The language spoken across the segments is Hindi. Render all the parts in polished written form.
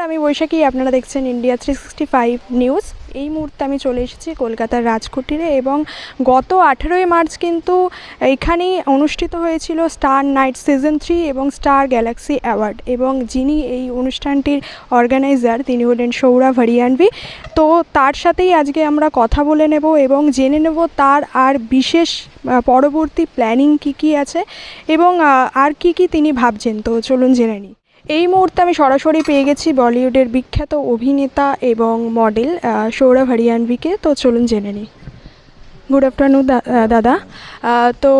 আমি বৈশাখী, আপনারা দেখছেন ইন্ডিয়া 365 নিউজ। এই মুহূর্তে আমি চলে এসেছি কলকাতার রাজকুটিরে এবং গত 18ই মার্চ কিন্তু এইখানেই অনুষ্ঠিত হয়েছিল স্টার নাইট সিজন 3 এবং স্টার গ্যালাক্সি অ্যাওয়ার্ড, এবং যিনি এই অনুষ্ঠানটির অর্গানাইজার তিনি হলেন সৌরভ হরিয়ানভি। তো তার সাথেই আজকে আমরা কথা বলে নেব এবং জেনে নেব তার আর বিশেষ পরবর্তী প্ল্যানিং কী আছে এবং আর কি তিনি ভাবছেন। তো চলুন জেনে নিই। এই মুহূর্তে আমি সরাসরি পেয়ে গেছি বলিউডের বিখ্যাত অভিনেতা এবং মডেল সৌরভ হরিয়ানভিকে। তো চলুন জেনে নিই। गुड आफ्टरनून दादा। तो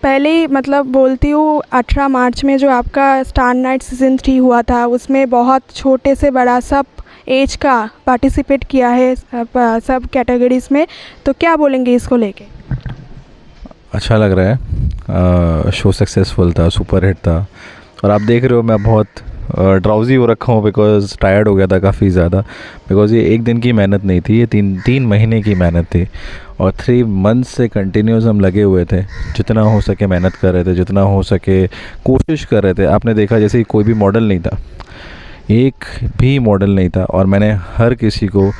पहले ही मतलब बोलती हूँ 18 मार्च में जो आपका स्टार नाइट सीज़न 3 हुआ था उसमें बहुत छोटे से बड़ा सब एज का पार्टिसिपेट किया है सब कैटेगरीज़ में, तो क्या बोलेंगे इसको लेके? अच्छा लग रहा है। शो सक्सेसफुल था, सुपर हिट था। और आप देख रहे हो मैं बहुत ड्राउजी हो रखा हूँ बिकॉज टायर्ड हो गया था काफ़ी ज़्यादा। बिकॉज ये एक दिन की मेहनत नहीं थी, ये तीन महीने की मेहनत थी और 3 मंथ्स से कंटिन्यूस हम लगे हुए थे। जितना हो सके मेहनत कर रहे थे, जितना हो सके कोशिश कर रहे थे। आपने देखा जैसे ही कोई भी मॉडल नहीं था, एक भी मॉडल नहीं था और मैंने हर किसी को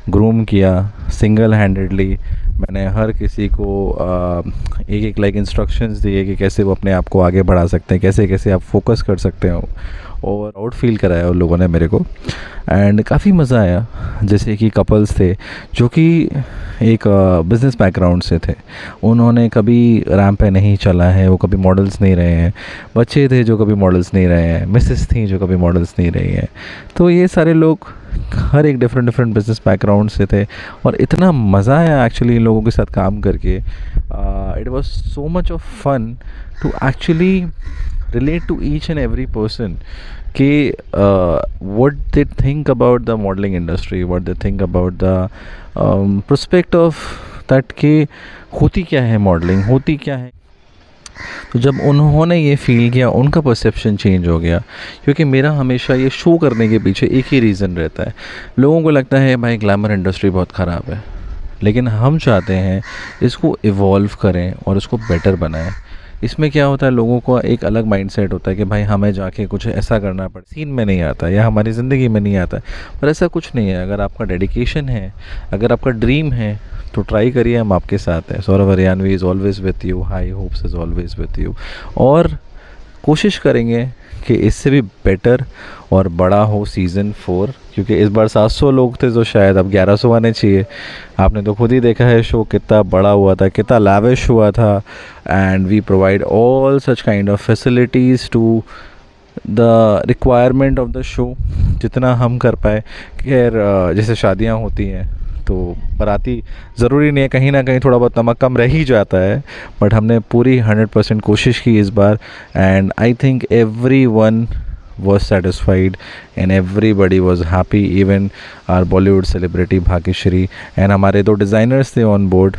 ग्रूम किया सिंगल हैंडेडली। मैंने हर किसी को एक एक लाइक इंस्ट्रक्शंस दिए कि कैसे वो अपने आप को आगे बढ़ा सकते हैं, कैसे कैसे आप फोकस कर सकते हो। और आउट फील कराया उन लोगों ने मेरे को एंड काफ़ी मज़ा आया। जैसे कि कपल्स थे जो कि एक बिज़नेस बैकग्राउंड से थे, उन्होंने कभी रैंप पे नहीं चला है, वो कभी मॉडल्स नहीं रहे हैं। बच्चे थे जो कभी मॉडल्स नहीं रहे हैं, मिसेस थी जो कभी मॉडल्स नहीं रही हैं। तो ये सारे लोग हर एक डिफरेंट बिजनेस बैकग्राउंड से थे और इतना मज़ा आया एक्चुअली इन लोगों के साथ काम करके। It was so much of fun to actually relate to each and every person कि what they think about the modelling industry, what they think about the prospect of that कि होती क्या है मॉडलिंग, होती क्या है। तो जब उन्होंने ये फ़ील किया उनका परसेप्शन चेंज हो गया। क्योंकि मेरा हमेशा ये शो करने के पीछे एक ही रीज़न रहता है। लोगों को लगता है भाई ग्लैमर इंडस्ट्री बहुत ख़राब है, लेकिन हम चाहते हैं इसको इवॉल्व करें और इसको बेटर बनाएं। इसमें क्या होता है, लोगों को एक अलग माइंडसेट होता है कि भाई हमें जाके कुछ ऐसा करना पड़े, सीन में नहीं आता या हमारी ज़िंदगी में नहीं आता है। पर ऐसा कुछ नहीं है। अगर आपका डेडिकेशन है, अगर आपका ड्रीम है तो ट्राई करिए, हम आपके साथ हैं। Saurabh Haryanvi is always with you, high hopes is always with you. और कोशिश करेंगे कि इससे भी बेटर और बड़ा हो सीज़न 4, क्योंकि इस बार 700 लोग थे तो शायद अब 1100 आने चाहिए। आपने तो खुद ही देखा है शो कितना बड़ा हुआ था, कितना लैविश हुआ था। And we provide all such kind of facilities to the requirement of the show, जितना हम कर पाए। खैर जैसे शादियाँ होती हैं तो बाराती ज़रूरी नहीं है, कहीं ना कहीं थोड़ा बहुत नमक कम रह ही जाता है, बट हमने पूरी 100% कोशिश की इस बार। And I think everyone was satisfied and everybody was happy, even our Bollywood celebrity Bhagyashree and हमारे 2 डिज़ाइनर्स थे ऑन बोर्ड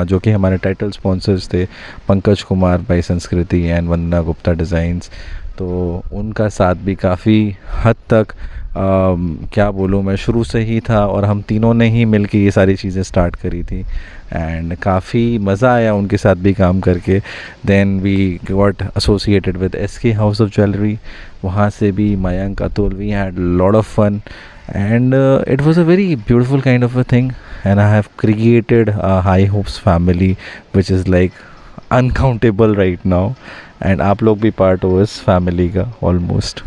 जो कि हमारे टाइटल स्पॉन्सर्स थे, पंकज कुमार बाई संस्कृति एंड वंदना गुप्ता डिज़ाइंस। तो उनका साथ भी काफ़ी हद तक क्या बोलूँ मैं, शुरू से ही था और हम तीनों ने ही मिलके ये सारी चीज़ें स्टार्ट करी थी। एंड काफ़ी मज़ा आया उनके साथ भी काम करके। Then we got associated with SK house of jewellery, वहाँ से भी Mayank, Atul, we had lot of fun and it was a very beautiful kind of a thing. And I have created a high hopes family which is like uncountable right now. And आप लोग भी पार्ट हो इस फैमिली का ऑलमोस्ट।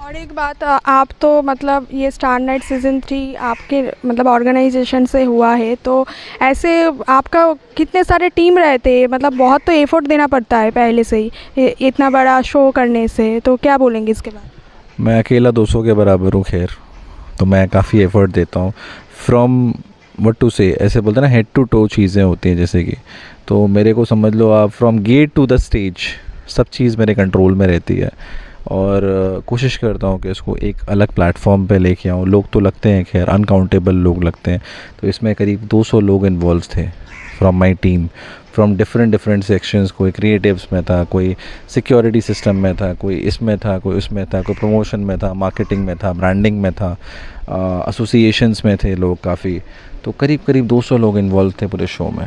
और एक बात, आप तो मतलब ये स्टार नाइट सीज़न 3 आपके मतलब ऑर्गेनाइजेशन से हुआ है, तो ऐसे आपका कितने सारे टीम रहते हैं, मतलब बहुत तो एफर्ट देना पड़ता है पहले से ही इतना बड़ा शो करने से, तो क्या बोलेंगे इसके बाद? मैं अकेला 200 के बराबर हूँ। खैर तो मैं काफ़ी एफ़र्ट देता हूँ। फ्रॉम व्हाट टू से, ऐसे बोलते हैं ना, हेड टू टो चीज़ें होती हैं जैसे कि, तो मेरे को समझ लो आप from gate to the stage सब चीज़ मेरे कंट्रोल में रहती है। और कोशिश करता हूँ कि इसको एक अलग प्लेटफॉर्म पे लेके आऊँ। लोग तो लगते हैं खैर अनकाउंटेबल लोग लगते हैं, तो इसमें करीब 200 लोग इन्वॉल्व थे from my team, from different sections. कोई क्रिएटिव्स में था, कोई सिक्योरिटी सिस्टम में था, कोई इसमें था, कोई उसमें था, कोई प्रमोशन में था, मार्केटिंग में था, ब्रांडिंग में था, एसोसिएशंस में थे लोग काफ़ी। तो करीब 200 लोग इन्वॉल्व थे पूरे शो में।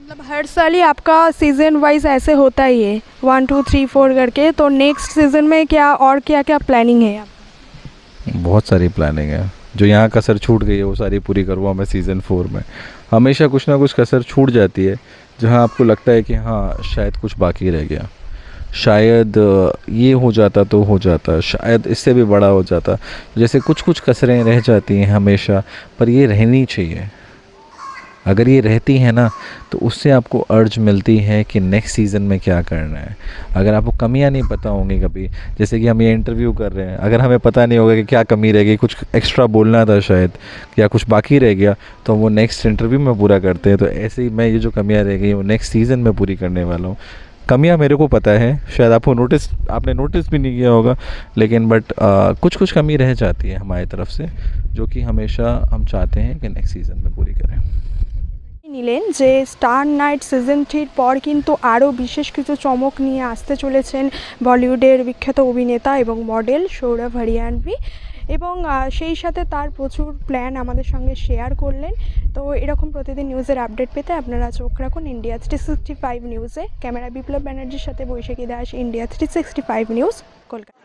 मतलब हर साल ही आपका सीज़न वाइज ऐसे होता ही है 1 2 3 4 करके, तो नेक्स्ट सीज़न में क्या और क्या प्लानिंग है आप? बहुत सारी प्लानिंग है, जो यहाँ कसर छूट गई है वो सारी पूरी करूँगा मैं सीज़न 4 में। हमेशा कुछ ना कुछ कसर छूट जाती है जहाँ आपको लगता है कि हाँ शायद कुछ बाकी रह गया, शायद ये हो जाता तो हो जाता, शायद इससे भी बड़ा हो जाता। जैसे कुछ कुछ कसरें रह जाती हैं हमेशा, पर ये रहनी चाहिए। अगर ये रहती है ना तो उससे आपको अर्ज मिलती है कि नेक्स्ट सीज़न में क्या करना है। अगर आपको कमियां नहीं पता होंगी कभी, जैसे कि हम ये इंटरव्यू कर रहे हैं, अगर हमें पता नहीं होगा कि क्या कमी रह गई, कुछ एक्स्ट्रा बोलना था शायद, या कुछ बाकी रह गया, तो वो नेक्स्ट इंटरव्यू में पूरा करते हैं। तो ऐसे ही मैं ये जो कमियां रह गई वो नेक्स्ट सीज़न में पूरी करने वाला हूँ। कमियां मेरे को पता है, शायद आपने नोटिस भी नहीं किया होगा, लेकिन बट कुछ कुछ कमी रह जाती है हमारी तरफ से, जो कि हमेशा हम चाहते हैं कि नेक्स्ट सीज़न में पूरी करें। নিলেন যে স্টার নাইট সিজন 3 পর কিন্তু আরও বিশেষ কিছু চমক নিয়ে আসতে চলেছেন বলিউডের বিখ্যাত অভিনেতা এবং মডেল সৌরভ হরিয়ানভি, এবং সেই সাথে তার প্রচুর প্ল্যান আমাদের সঙ্গে শেয়ার করলেন। তো এরকম প্রতিদিন নিউজের আপডেট পেতে আপনারা চোখ রাখুন ইন্ডিয়া 365 নিউজে। ক্যামেরা বিপ্লব ব্যানার্জির সাথে বৈশাখী দাস, ইন্ডিয়া 365 নিউজ, কলকাতা।